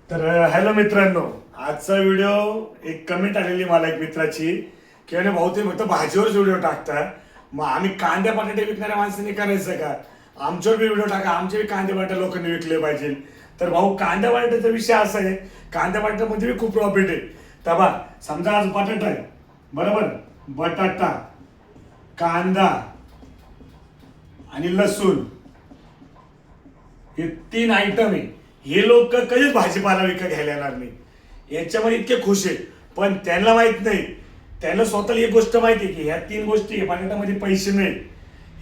तर हॅलो मित्रांनो, आजचा व्हिडिओ एक कमेंट आलेली मला एक मित्राची की अरे भाऊ ते फक्त भाजीवरच व्हिडिओ टाकता, मग आम्ही कांदे बटाटे विकणाऱ्या माणसांनी करायचं का? आमच्यावर बी व्हिडिओ टाका, आमचे बी कांदे बटाटे लोकांनी विकले पाहिजे. तर भाऊ कांद्या बटाट्याचा विषय असा आहे, कांद्या बटाट्यामध्ये बी खूप प्रॉफिट आहे. तर बा समजा आज बटाटा आहे, बरोबर, बटाटा, कांदा आणि लसूण हे तीन आयटम आहे. हे लोक कधीच भाजीपाला विकत घ्यायला येणार नाही, याच्यामध्ये इतके खुश आहे. पण त्यांना माहित नाही, त्यांना स्वतःला एक गोष्ट माहिती आहे की ह्या तीन गोष्टी बटाट्यामध्ये पैसे नाही,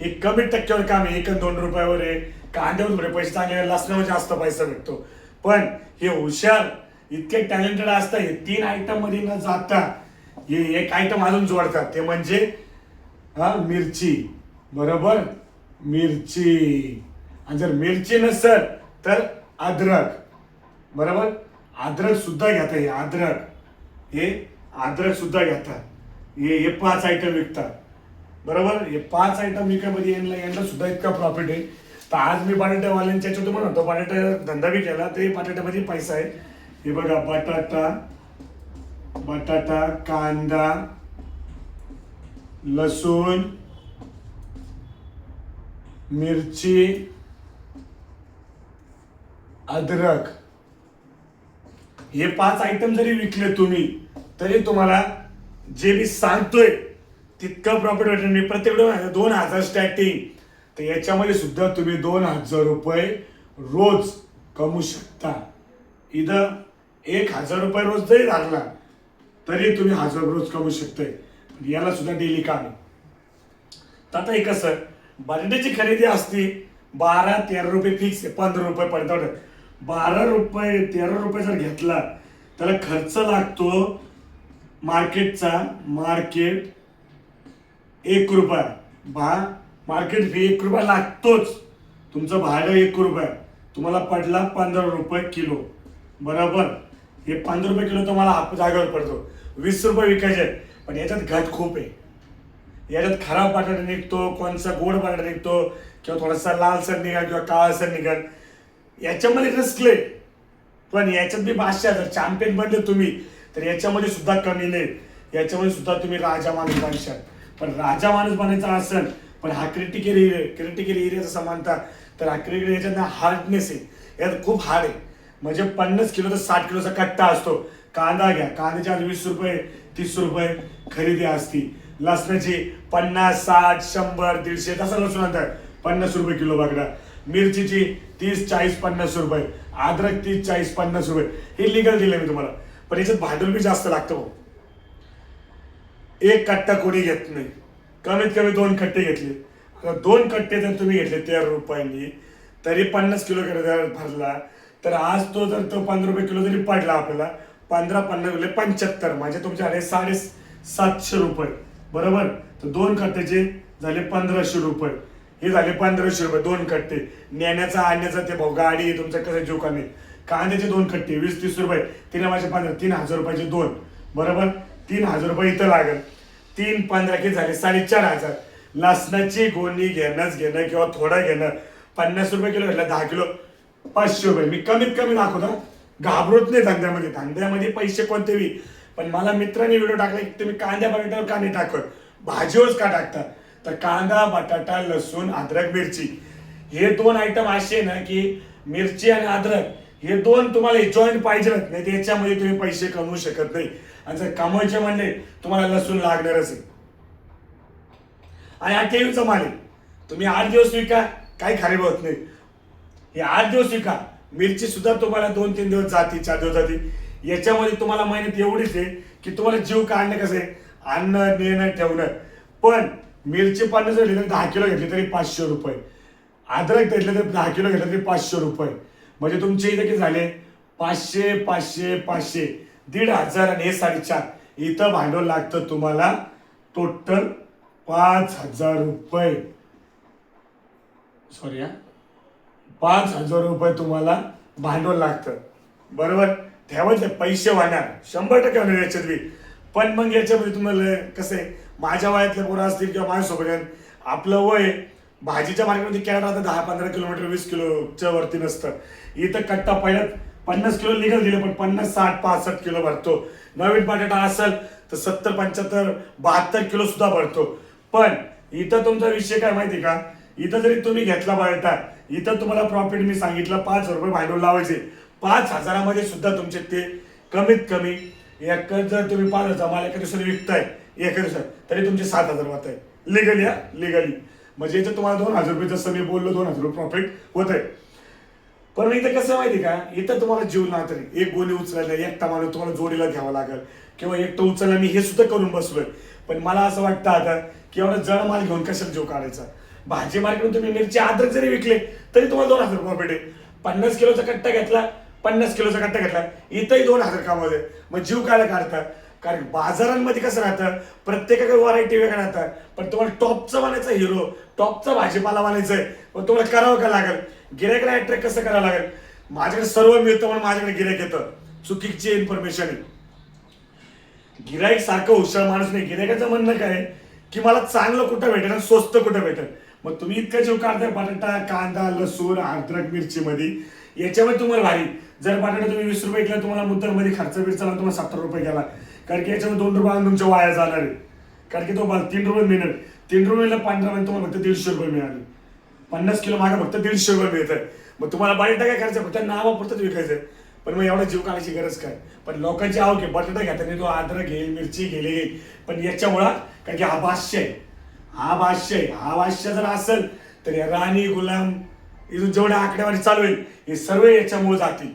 हे कमी टक्क्यावर काम आहे, 1-2 रुपयावर आहे. कांद्यावर थोडे पैसे चांगले, लसणावर जास्त पैसा भेटतो. पण हे हुशार इतके टॅलेंटेड असतात, हे तीन आयटम मध्ये न जाता हे एक आयटम अजून जोडतात, ते म्हणजे मिरची. बरोबर, मिरची. आणि जर मिरची नसेल तर अद्रक. बरोबर, अद्रक सुद्धा घेता, हे अद्रक सुद्धा घेतात. हे 5 आयटम विकतात. बरोबर, हे 5 आयटम विकायमध्ये यांना सुद्धा इतका प्रॉफिट आहे. तर आज मी बटाट्यावाल्यांच्या याच्यातून म्हणतो, बटाटा धंदा बी केला तरी बटाट्यामध्ये पैसा आहे. हे बघा, बटाटा, कांदा, लसूण, मिरची, अद्रक, हे 5 आयटम जरी विकले तुम्ही तरी तुम्हाला जे मी सांगतोय तितकं प्रॉफिट भेटेल. मी प्रत्येक 2,000 स्टार्टिंग, तर याच्यामध्ये सुद्धा तुम्ही 2,000 रुपये रोज कमवू शकता. इथं 1,000 रुपये रोज जरी लागला तरी तुम्ही 1,000 रोज कमवू शकताय. याला सुद्धा डेली काम आहे. तर आता हे कसं, बटाट्याची खरेदी असते 12-13 रुपये फिक्स आहे, 15 रुपये पडतात. 12 रुपये 13 रुपये जर घेतला त्याला खर्च लागतो मार्केटचा, मार्केट 1 रुपया, मार्केट फी 1 रुपया लागतोच. तुमचं भाडं 1 रुपया, तुम्हाला पडला 15 रुपये किलो. बरोबर, हे 15 रुपये किलो तुम्हाला हाफ जागेवर पडतो. 20 रुपये विकायचे, पण याच्यात घट खूप आहे. याच्यात खराब बटाटा निघतो, कोणचा गोड बटाटा निघतो, किंवा थोडासा लालसर निघाल किंवा काळसर निघाल, याच्यामध्ये रिस्क आहे. पण याच्यात बी 500,000 चॅम्पियन बनले तुम्ही तर याच्यामध्ये सुद्धा कमी नाही. याच्यामध्ये सुद्धा तुम्ही राजा माणूस बनशाल. पण राजा माणूस बनायचा असेल, पण हा क्रिटिकल एरियाचा समानता, तर हा क्रिटिकल याच्यात हार्डनेस आहे, यात खूप हार्ड आहे. म्हणजे 50 किलो तर 60 किलोचा कट्टा असतो. कांदा घ्या, कांद्याची आज 20 रुपये 30 रुपये खरेदी असती. लसणाची 50, 60, 100, 150 तसं लसूण आणतात 50 रुपये किलो बघा. मिरचीची 30, 40, 50 रुपये. अद्रक 30, 40, 50 रुपये. हे लिगल दिले मी तुम्हाला. पण याच्यात भांडवल बी जास्त लागतं. एक कट्टा कोणी घेत नाही, कमीत कमी 2 कट्टे घेतले. 2 कट्टे जर तुम्ही घेतले 13 रुपयांनी, तरी 50 किलो भरला, तर आज तो जर 15 रुपये किलो जरी पडला आपल्याला, 15-15 75, म्हणजे तुमच्याकडे 750 रुपये. बरोबर, तर 2 कट्ट्याचे झाले 1,500 रुपये. हे झाले 1,500 रुपये 2 कट्टे. नेण्याचा आणण्याचा ते भाऊ, गाडी तुमचं कसं जीव का नाही. कांद्याचे 2 कट्टे 20-30 रुपये, 3,000 रुपयाचे 2. बरोबर, 3,000 रुपये इथं लागेल. 3-15 किती झाले 4,500. लसणाची गोणी घेणं किंवा थोडं घेणं, 50 रुपये किलो घेतला, 10 किलो 500 रुपये. मी कमीत कमी दाखवतो, घाबरत नाही धंद्यामध्ये पैसे कोणतेही. पण मला मित्रांनी व्हिडिओ टाकला की तुम्ही कांद्या बटाट्यावर का नाही टाकत, भाजीवरच का टाकता. तर कांदा, बटाटा, लसूण, अद्रक, मिरची हे 2 आयटम असे ना की मिरची आणि अद्रक हे 2 तुम्हाला जॉईंट पाहिजे नाही, त्याच्यामध्ये तुम्ही पैसे कमवू शकत नाही. आणि जर कमवायचे म्हणले तुम्हाला लसूण लागणारच आहे. आणि हा ठेवीचा माल आहे, तुम्ही 8 दिवस विका, काही खराब होत नाही. हे 8 दिवस विका. मिरची सुद्धा तुम्हाला 2-3 दिवस जाती, 4 दिवस जाती. याच्यामध्ये तुम्हाला मेहनत एवढीच आहे की तुम्हाला जीव काढणं कसं आहे, आणणं नेणं ठेवणं. पण मिरची 50 घेतली तरी 10 किलो घेतली तरी 500 रुपये. अद्रक घेतलं तरी 10 किलो घेतलं तरी 500 रुपये. म्हणजे तुमचे इथे किती झाले, 500, 500, 500, 1,500 आणि हे 4,500. इथं भांडवल लागतं तुम्हाला टोटल 5,000 रुपये. सॉरी, 5,000 रुपये तुम्हाला भांडवल लागतं. बरोबर, ठेवायचे पैसे वाहणार 100% होणार याच्यात बी. पण मग याच्यामध्ये तुम्हाला कसं आहे, माझ्या वयातले पोरं असतील किंवा माझ्यासोबत, आपलं वय भाजीच्या मार्केटमध्ये कॅरेट आता 10-15 किलोमीटर 20 किलोच्या वरती नसतं. इथं कट्टा पहिल्यात 50 किलो लिगल दिले, पण 50, 60, 65 किलो भरतो. नवीन बटाटा असेल तर 70, 75, 72 किलो सुद्धा भरतो. पण इथं तुमचा विषय काय माहिती का, इथं जरी तुम्ही घेतला बटाटा, इथं तुम्हाला प्रॉफिट मी सांगितलं 5,000 भांडवल लावायचे. 5,000मध्ये सुद्धा तुमचे ते कमीत कमी एक, जर तुम्ही 5,000 माल एका दिवसात विकताय एका दिवसात, तरी तुमचे 7,000 होत आहे लिगली. लिगली म्हणजे इथं तुम्हाला 2,000 जसं मी बोललो 2,000 प्रॉफिट होत आहे. पण इथं कसं माहिती का, इथं तुम्हाला जीवना तरी एक गोणी उचलायला एकटा माणूस तुम्हाला जोडीला घ्यावा लागेल, किंवा एकटं उचललं. मी हे सुद्धा करून बसलोय, पण मला असं वाटतं आता की एवढा जड माल घेऊन कशाला जीव काढायचा. भाजी मार्केट तुम्ही मिरची अद्रक जरी विकले तरी तुम्हाला 2,000 प्रॉफिट आहे. 50 किलोचा कट्टा घेतला, 50 किलोचा कट्टा घेतला, इथंही 2,000 कामामध्ये. मग जीव काय काढता, कारण बाजारांमध्ये कसं राहतं, प्रत्येकाकडे व्हरायटी वेगळ्या राहतात. पण तुम्हाला टॉपचा बनायचा हिरो, टॉपचा भाजीपाला बनायचा आहे, पण तुम्हाला करावं का लागेल, गिरायकला अट्रॅक्ट कसं करावं लागेल. माझ्याकडे सर्व मिळतं म्हणून माझ्याकडे गिरायक येतं, चुकीची इन्फॉर्मेशन आहे. गिरायक सारखं हुशार माणूस नाही. गिरायकाचं म्हणणं काय की मला चांगलं कुठं भेटेल आणि स्वस्त कुठं भेटेल. मग तुम्ही इतका जीव काढताय बटाटा, कांदा, लसूण, अद्रक, मिरची मध्ये, याच्यामध्ये तुम्हाला भारी. जर बटाटा तुम्ही 20 रुपये केला, तुम्हाला मुद्दलमध्ये खर्च बिरचाला तुम्हाला 70 रुपये गेला, कारण की याच्यामध्ये 2 रुपये तुमच्या वाया जाणार आहे. कारण की तो 3 रुपये मिळणार, 3 रुपयाला 15 मध्ये तुम्हाला फक्त 150 रुपये मिळाले. 50 किलो मागे फक्त 150 रुपये मिळतात. मग तुम्हाला बटाटा काय करायचं, फक्त नावापुरतच विकायचं. पण मग एवढा जीव काढायची गरज काय. पण लोकांची आवक आहे, बटाटा घेताना तो अद्रक घेईल, मिरची गेली. पण याच्यामुळं कारण की हा बादशाह आहे, हा बादशाह आहे. हा बादशाह जर असेल तर या राणी, गुलाम, इथून जेवढ्या आकडेवारी चालू आहे हे सर्व याच्यामुळे जातील.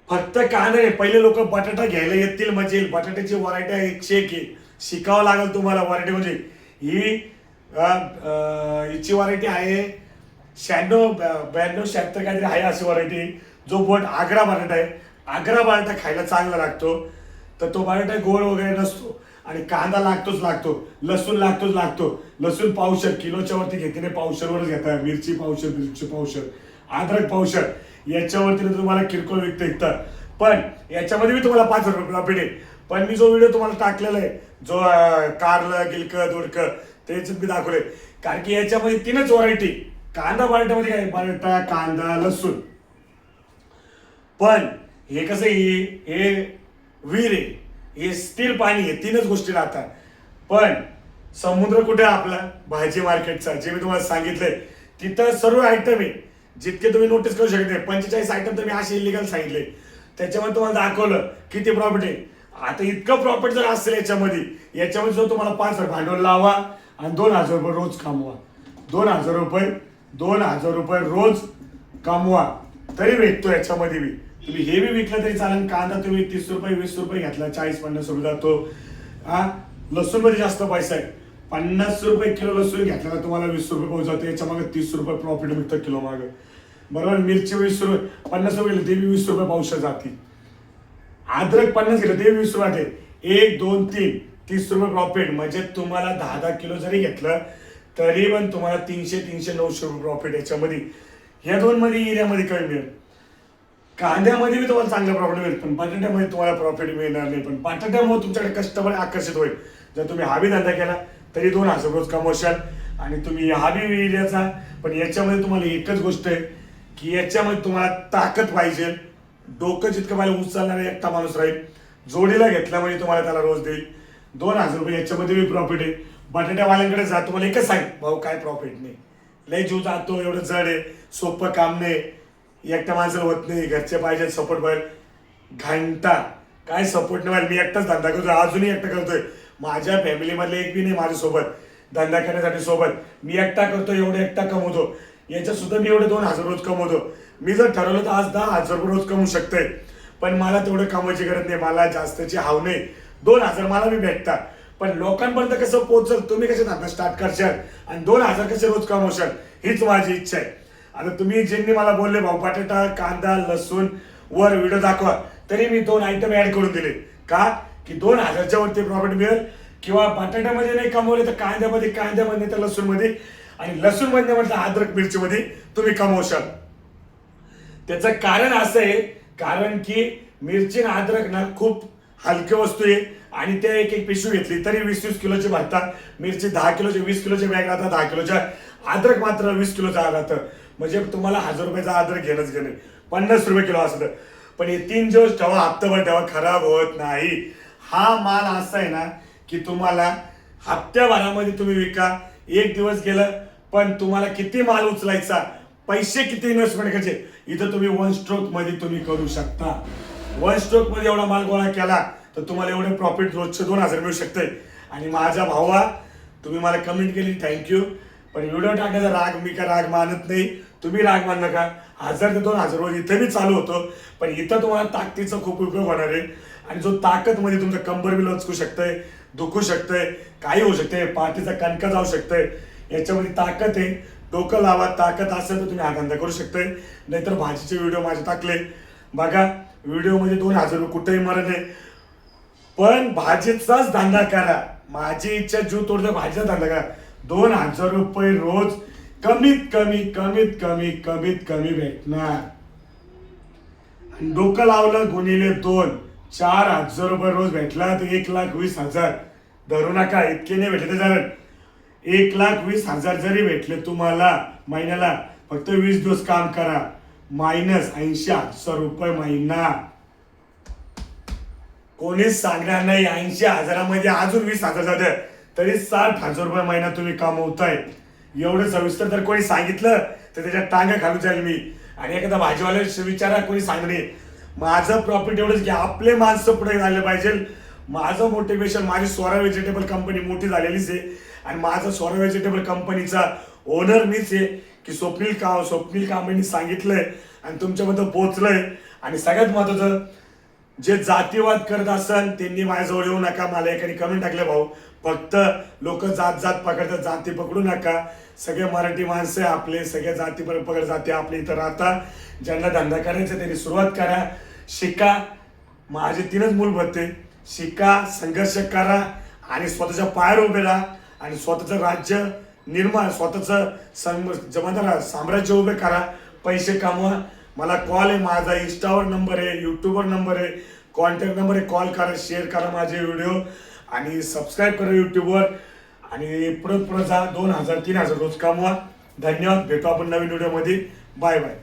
फक्त कांदा नाही, पहिले लोक बटाटा घ्यायला येतील म्हणजे बटाट्याची व्हरायटी आहे 101 आहे. शिकावं लागेल तुम्हाला व्हरायटी. म्हणजे ही हिची व्हरायटी आहे 96, 92, 76 काहीतरी आहे अशी व्हरायटी. जो बोट आग्रा बटाटा आहे, आग्रा बटाटा खायला चांगला लागतो. तर तो बटाटा गोड वगैरे नसतो. आणि कांदा लागतो, लसूण लागतो. लसूण पावशर, किलोच्या वरती घेते नाही, पावशरवरच घेतात. मिरची पावशर, अद्रक पावशर, याच्यावरती तुम्हाला किरकोळ विकतं. पण याच्यामध्ये मी तुम्हाला 5 रुपये प्रॉफिट आहे. पण मी जो व्हिडिओ तुम्हाला टाकलेला आहे, जो कारलं, गिलकं, दोडकं, त्याच्यात मी दाखवलंय. कारण की याच्यामध्ये 3च व्हरायटी. कांदा बटाट्यामध्ये काय, बटाटा, कांदा, लसूण. पण हे कसं, हे विहीर आहे, हे स्थिर पाणी आहे, 3च गोष्टी राहतात. पण समुद्र कुठे आहे आपला, भाजी मार्केटचा, जे मी तुम्हाला सांगितलंय तिथं सर्व आयटम आहे. जितके तुम्ही नोटीस करू शकत नाही, 45 आयटम तर मी असे इलिगल सांगितले. त्याच्यामध्ये तुम्हाला दाखवलं किती प्रॉफिट आहे. आता इतकं प्रॉफिट जर असेल याच्यामध्ये जो तुम्हाला 5,000 भांडवल लावा आणि 2,000 रुपये रोज कमवा. 2,000 रुपये रोज कमवा तरी भेटतो याच्यामध्ये बी. तुम्ही हे बी विकलं तरी चालेल. कांदा तुम्ही 30 रुपये 20 रुपये घेतला, 40-50 रुपये जातो. लसूण मध्ये जास्त पैसा आहे. 50 रुपये किलो लसूण घेतला तुम्हाला 20 रुपये पाऊस जातो. याच्या मागे 30 रुपये प्रॉफिट मिळतं किलो मागे, बरोबर. मिरची 20 रुपये, 50 रुपये गेले ते 20 रुपये पावशेर जाते. अद्रक 50 गेलं ते 20 रुपये. 1, 2, 3, 30 रुपये प्रॉफिट. म्हणजे तुम्हाला 10-10 किलो जरी घेतलं तरी पण तुम्हाला 300-900 रुपये प्रॉफिट याच्यामध्ये. ह्या 2 मध्ये एरियामध्ये कमी मिळेल. कांद्यामध्ये बी तुम्हाला चांगला प्रॉफिट मिळेल, पण बटाट्यामध्ये तुम्हाला प्रॉफिट मिळणार नाही. पण बटाट्यामुळे तुमच्याकडे कस्टमर आकर्षित होईल. जर तुम्ही हा बी धंदा केला तरी 2,000 रोज कमवशाल. आणि तुम्ही हा बी एरियाचा. पण याच्यामध्ये तुम्हाला एकच गोष्ट आहे की याच्यामध्ये तुम्हाला ताकद पाहिजे. डोकं जितकं पाहिजे उचलणारा एकटा माणूस राहील. जोडीला घेतला म्हणजे तुम्हाला त्याला रोज देईल. 2,000 रुपये याच्यामध्ये बी प्रॉफिट आहे. बटाट्यावाल्यांकडे जा, तुम्हाला एकच सांग, भाऊ काय प्रॉफिट नाही, लय जीव जातो, एवढं जड आहे, सोपं काम नाही, एकट्या माणसाला होत नाही, घरचे पाहिजे सपोर्ट पाहिजे. घंटा काय सपोर्ट नाही पाहिजे. मी एकटाच धंदा करतोय, अजूनही एकटा करतोय. माझ्या फॅमिलीमधले एक बी नाही माझ्यासोबत धंदा करण्यासाठी सोबत. मी एकटा करतो, एवढं एकटा कमवतो. याच्यात सुद्धा मी एवढे 2,000 रोज कमवतो. मी जर ठरवलं तर आज 10,000 रुपये रोज कमवू शकतोय. पण मला तेवढं कमवायची गरज नाही, मला जास्तची हाव नाही. 2,000 मला बी भेटतात. पण लोकांपर्यंत कसं पोहोचल, तुम्ही कसे धंदा स्टार्ट करशाल आणि 2,000 कसे रोज कमवशाल, हीच माझी इच्छा आहे. आता तुम्ही ज्यांनी मला बोलले भाऊ बटाटा, कांदा, लसूण वर व्हिडिओ दाखवा, तरी मी 2 आयटम ऍड करून दिले. का की 2,000च्या वरती प्रॉफिट मिळेल. किंवा बटाट्यामध्ये नाही कमवले तर कांद्यामध्ये तर लसूणमध्ये, आणि लसूण मध्ये म्हटलं अद्रक मिरचीमध्ये तुम्ही कमवशाल. त्याचं कारण असं आहे, कारण की मिरची आणि अद्रक ना खूप हलकी वस्तू आहे. आणि त्या एक पिशवी घेतली तरी 20-20 किलोची भरतात. मिरची 10 किलोचे 20 किलोचे बॅग राहतात, 10 किलोच्या. अद्रक मात्र 20 किलोचा राहतं. म्हणजे तुम्हाला 1,000 रुपयाचा अद्रक घेणंच घेणे. ₹50 किलो असतं. पण हे 3 दिवस ठेवा, हप्ताभर ठेवा, खराब होत नाही. हा माल असा आहे ना की तुम्हाला हप्त्याभरामध्ये तुम्ही विका. एक दिवस गेलं पण तुम्हाला किती माल उचलायचा, पैसे किती इन्व्हेस्टमेंट करायचे, इथं तुम्ही 1 स्ट्रोक मध्ये तुम्ही करू शकता. 1 स्ट्रोक मध्ये एवढा माल गोळा केला तर तुम्हाला एवढे प्रॉफिट रोजचे 2000 मिळू शकते. आणि माझ्या भावा तुम्ही मला कमेंट केली, थँक्यू. पण व्हिडिओ टाकण्याचा राग मी का राग मानत नाही, तुम्ही राग मान नका. 1000 ते 2000 रोज इथे मी चालू होतो, पण इथं तुम्हाला ताकदीचा खूप उपयोग होणार आहे. आणि जो ताकद मध्ये तुमचं कंबर बी लचकू शकतंय, दुखू शकतंय, काही होऊ शकते, पाठीचा कणका जाऊ शकतंय, याच्यामध्ये ताकद आहे. डोकं लावा, ताकद असेल तर तुम्ही हा धंदा करू शकताय. नाहीतर भाजीचे व्हिडिओ माझे टाकले बघा, व्हिडिओमध्ये 2000 रुपये कुठेही मरण आहे, पण भाजीचाच धंदा करा. माझी इच्छा जीव तोडतो, भाजीचा धंदा करा. 2000 रुपये रोज कमीत कमी भेटणार. डोकं लावलं गुणिले 2, 4000 रुपये रोज भेटला तर 1,20,000 धरू नका. इतके नाही भेटले तर 1,20,000 जरी भेटले तुम्हाला महिन्याला, फक्त 20 दिवस काम करा, -80,000 रुपये महिना. कोणीच सांगणार नाही 80,000मध्ये अजून 20,000 जाते तरी 60,000 रुपये महिना तुम्ही कमवताय. एवढं सविस्तर जर कोणी सांगितलं तर त्याच्या टांगा घालू जाईल मी. आणि एखादा भाजीवाल्या विचारा, कोणी सांगणे. माझं प्रॉफिट एवढंच की आपले माणसं पुढे झाले पाहिजे. माझं मोटिवेशन, माझी स्वरा व्हेजिटेबल कंपनी मोठी झालेलीच आहे आणि माझं स्वरा व्हेजिटेबल कंपनीचा ओनर मीच आहे की स्वप्नील कांबळेंनी सांगितलंय आणि तुमच्याबद्दल पोहोचलंय. आणि सगळ्यात महत्वाचं, जे जातीवाद करत असन त्यांनी माझ्याजवळ येऊ नका. मला एकाने कमेंट टाकले, भाऊ फक्त लोक जात पकडतात, जाती पकडू नका. सगळे मराठी माणसं आपले, सगळे जाती पकड जाती आपले इथं राहता. ज्यांना धंदा करायचा त्यांनी सुरुवात करा, शिका. माझे 3च मूलभूत आहे, शिका, संघर्ष करा आणि स्वतःच्या पायावर उभे राहा आणि स्वतःचं राज्य निर्माण, स्वतःचं साम्राज्य उभे करा, पैसे कमवा. मला कॉल आहे, माझा इंस्टावर नंबर आहे, यूट्यूबवर नंबर आहे, कॉन्टॅक्ट नंबर आहे. कॉल करा, शेअर करा माझे व्हिडिओ आणि सबस्क्राईब करा यूट्यूबवर. आणि पुढे जा, 2000-3000 रोज कमवा. धन्यवाद. भेटू आपण नवीन व्हिडिओमध्ये. Bye bye.